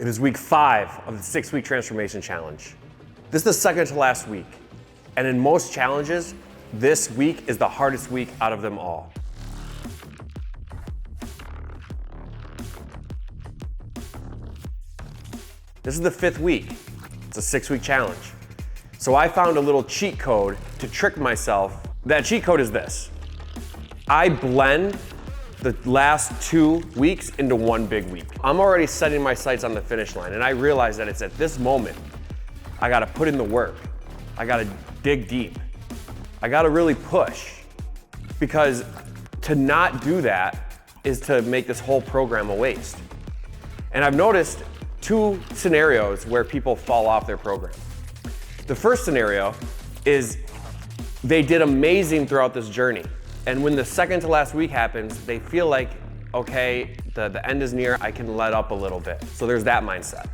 It is week 5 of the 6-week transformation challenge. This is the second to last week. And in most challenges, this week is the hardest week out of them all. This is the 5th week. It's a 6-week challenge. So I found a little cheat code to trick myself. That cheat code is this. I blend the last 2 weeks into one big week. I'm already setting my sights on the finish line, and I realize that it's at this moment I gotta put in the work. I gotta dig deep. I gotta really push, because to not do that is to make this whole program a waste. And I've noticed 2 scenarios where people fall off their program. The first scenario is they did amazing throughout this journey. And when the second to last week happens, they feel like, okay, the end is near, I can let up a little bit. So there's that mindset.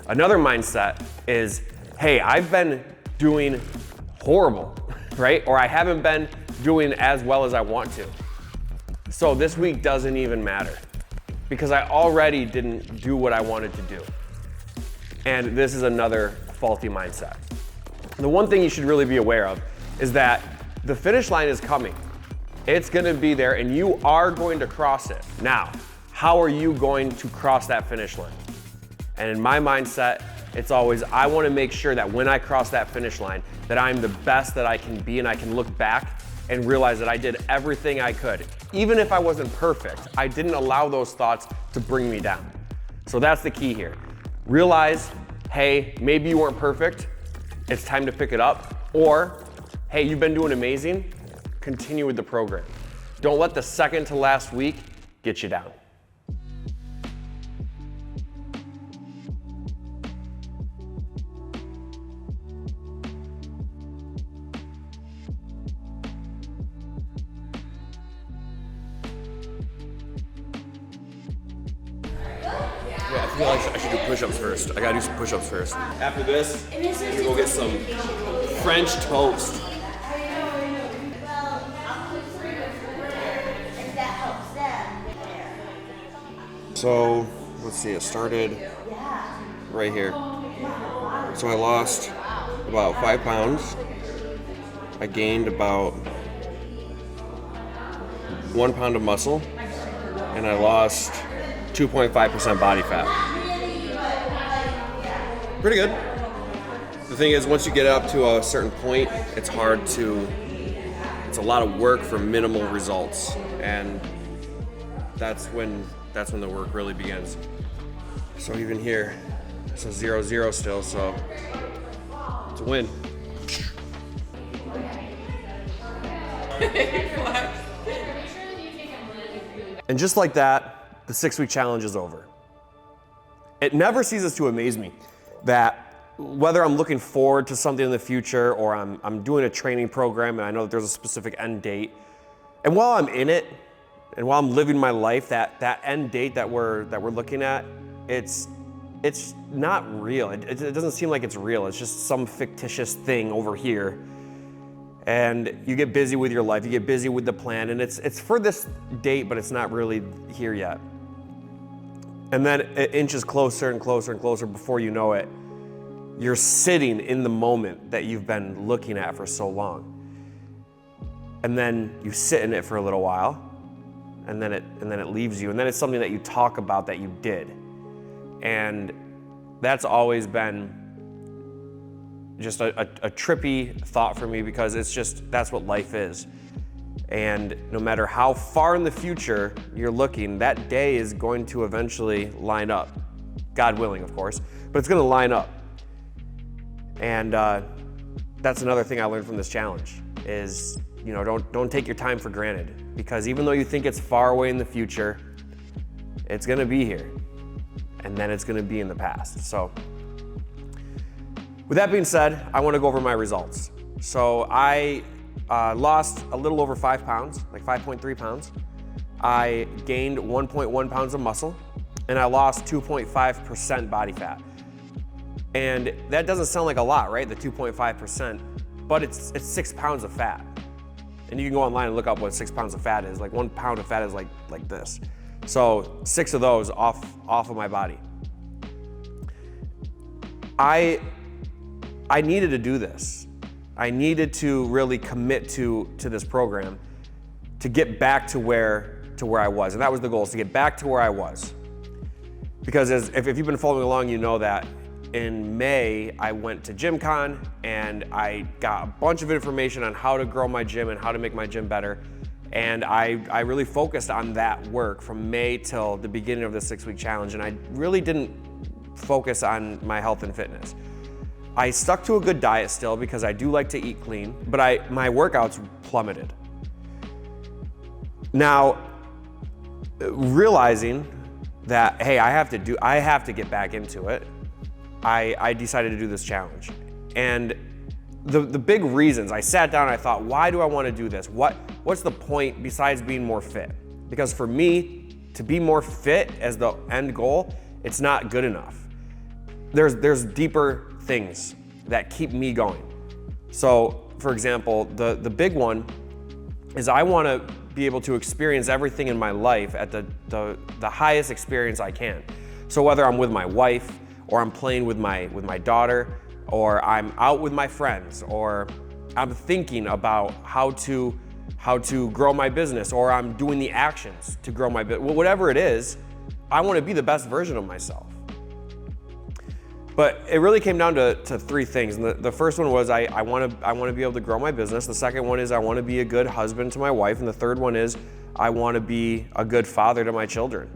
Another mindset is, hey, I've been doing horrible, right? Or I haven't been doing as well as I want to. So this week doesn't even matter because I already didn't do what I wanted to do. And this is another faulty mindset. The one thing you should really be aware of is that the finish line is coming. It's gonna be there and you are going to cross it. Now, how are you going to cross that finish line? And in my mindset, it's always, I wanna make sure that when I cross that finish line, that I'm the best that I can be and I can look back and realize that I did everything I could. Even if I wasn't perfect, I didn't allow those thoughts to bring me down. So that's the key here. Realize, hey, maybe you weren't perfect, it's time to pick it up. Or, hey, you've been doing amazing, continue with the program. Don't let the second to last week get you down. I feel like I should do push-ups first. I gotta do some push-ups first. After this, I'm gonna go get some French toast. So, let's see, it started right here. So I lost about 5 pounds. I gained about 1 pound of muscle, and I lost 2.5% body fat. Pretty good. The thing is, once you get up to a certain point, it's a lot of work for minimal results. And that's when the work really begins. So even here, it's a 0-0 still, so it's a win. And just like that, the 6-week challenge is over. It never ceases to amaze me that whether I'm looking forward to something in the future or I'm doing a training program and I know that there's a specific end date, and while I'm in it and while I'm living my life, that end date that we're looking at, it's not real. It doesn't seem like it's real. It's just some fictitious thing over here. And you get busy with your life, you get busy with the plan, and it's for this date, but it's not really here yet. And then it inches closer and closer and closer. Before you know it, you're sitting in the moment that you've been looking at for so long. And then you sit in it for a little while, and then it leaves you, and then it's something that you talk about that you did. And that's always been just a trippy thought for me, because that's what life is. And no matter how far in the future you're looking, that day is going to eventually line up. God willing, of course, but it's gonna line up. And that's another thing I learned from this challenge is, don't take your time for granted, because even though you think it's far away in the future, it's gonna be here, and then it's gonna be in the past. So with that being said, I wanna go over my results. So I lost a little over 5 pounds, like 5.3 pounds. I gained 1.1 pounds of muscle, and I lost 2.5% body fat. And that doesn't sound like a lot, right? The 2.5%, but it's 6 pounds of fat. And you can go online and look up what 6 pounds of fat is. Like 1 pound of fat is like this. So 6 of those off of my body. I needed to do this. I needed to really commit to this program to get back to where I was. And that was the goal, is to get back to where I was. Because if you've been following along, you know that in May, I went to GymCon and I got a bunch of information on how to grow my gym and how to make my gym better. And I really focused on that work from May till the beginning of the 6-week challenge. And I really didn't focus on my health and fitness. I stuck to a good diet still because I do like to eat clean, but my workouts plummeted. Now, realizing that, hey, I have to get back into it, I decided to do this challenge. And the big reasons, I sat down and I thought, why do I want to do this? What's the point besides being more fit? Because for me, to be more fit as the end goal, it's not good enough. There's deeper things that keep me going. So, for example, the big one is I want to be able to experience everything in my life at the highest experience I can. So whether I'm with my wife, or I'm playing with my daughter, or I'm out with my friends, or I'm thinking about how to grow my business, or I'm doing the actions to grow my business, whatever it is, I want to be the best version of myself. But it really came down to 3 things. And the first one was I want to be able to grow my business. The second one is I want to be a good husband to my wife. And the third one is I want to be a good father to my children.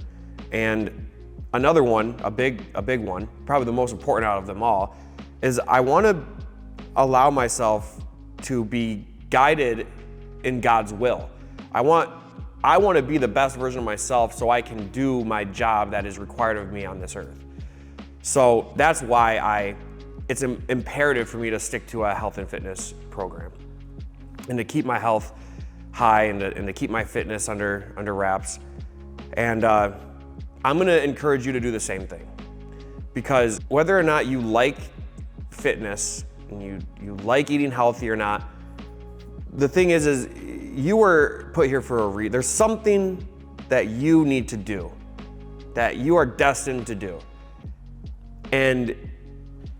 And another one, a big one, probably the most important out of them all, is I want to allow myself to be guided in God's will. I want to be the best version of myself so I can do my job that is required of me on this earth. So that's why it's imperative for me to stick to a health and fitness program and to keep my health high and to keep my fitness under wraps. And I'm gonna encourage you to do the same thing, because whether or not you like fitness and you like eating healthy or not, the thing is you were put here for a reason. There's something that you need to do, that you are destined to do. And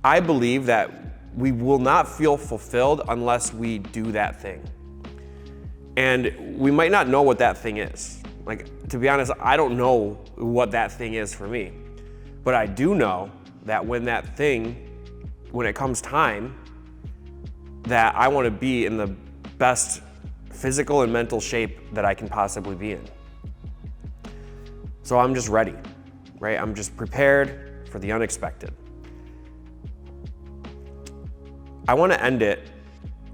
I believe that we will not feel fulfilled unless we do that thing. And we might not know what that thing is. Like, to be honest, I don't know what that thing is for me. But I do know that when it comes time, that I want to be in the best physical and mental shape that I can possibly be in. So I'm just ready, right? I'm just prepared for the unexpected. I want to end it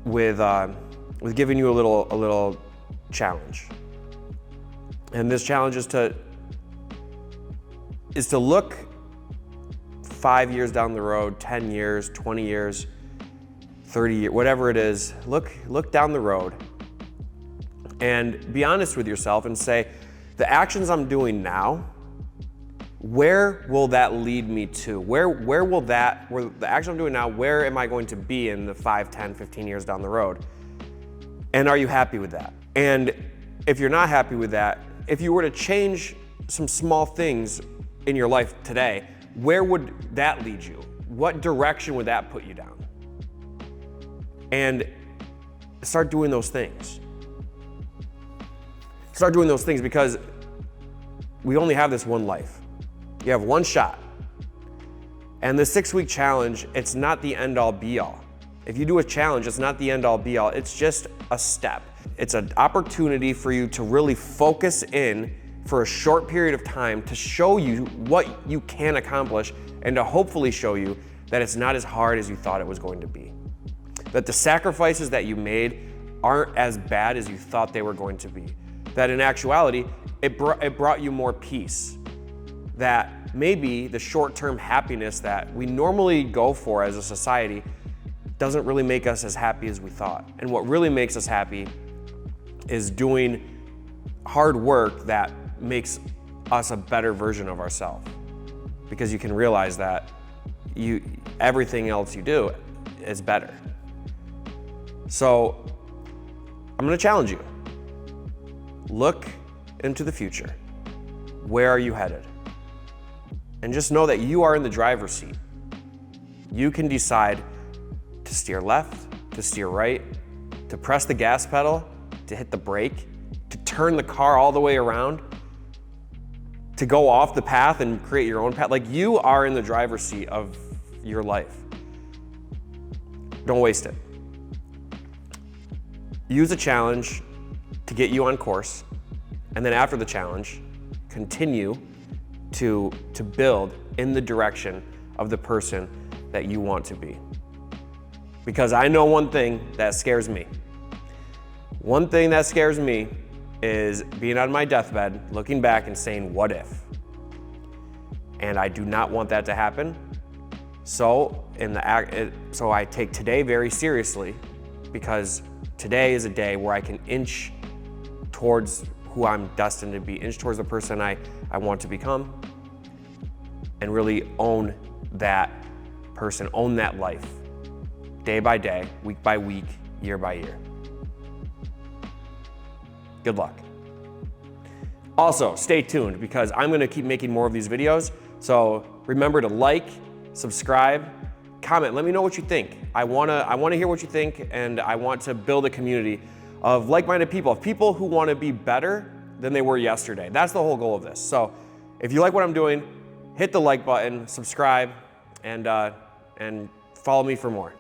with giving you a little challenge. And this challenge is to look 5 years down the road, 10 years, 20 years, 30 years, whatever it is. Look down the road and be honest with yourself and say, the actions I'm doing now, where will that lead me to? Where the action I'm doing now, where am I going to be in the 5, 10, 15 years down the road? And are you happy with that? And if you're not happy with that, if you were to change some small things in your life today, where would that lead you? What direction would that put you down? And start doing those things. Start doing those things, because we only have this one life. You have one shot. And the 6-week challenge, it's not the end all be all. If you do a challenge, it's not the end all be all. It's just a step. It's an opportunity for you to really focus in for a short period of time to show you what you can accomplish and to hopefully show you that it's not as hard as you thought it was going to be. That the sacrifices that you made aren't as bad as you thought they were going to be. That in actuality, it brought you more peace. That maybe the short-term happiness that we normally go for as a society doesn't really make us as happy as we thought. And what really makes us happy is doing hard work that makes us a better version of ourselves. Because you can realize that everything else you do is better. So I'm gonna challenge you. Look into the future. Where are you headed? And just know that you are in the driver's seat. You can decide to steer left, to steer right, to press the gas pedal, to hit the brake, to turn the car all the way around, to go off the path and create your own path. Like, you are in the driver's seat of your life. Don't waste it. Use a challenge to get you on course, and then after the challenge, continue to build in the direction of the person that you want to be. Because I know one thing that scares me. One thing that scares me is being on my deathbed, looking back and saying, what if? And I do not want that to happen. So I take today very seriously, because today is a day where I can inch towards who I'm destined to be, inch towards the person I want to become, and really own that person, own that life, day by day, week by week, year by year. Good luck. Also, stay tuned, because I'm gonna keep making more of these videos. So remember to like, subscribe, comment, let me know what you think. I wanna hear what you think, and I want to build a community of like-minded people, of people who wanna be better than they were yesterday. That's the whole goal of this. So if you like what I'm doing, hit the like button, subscribe, and follow me for more.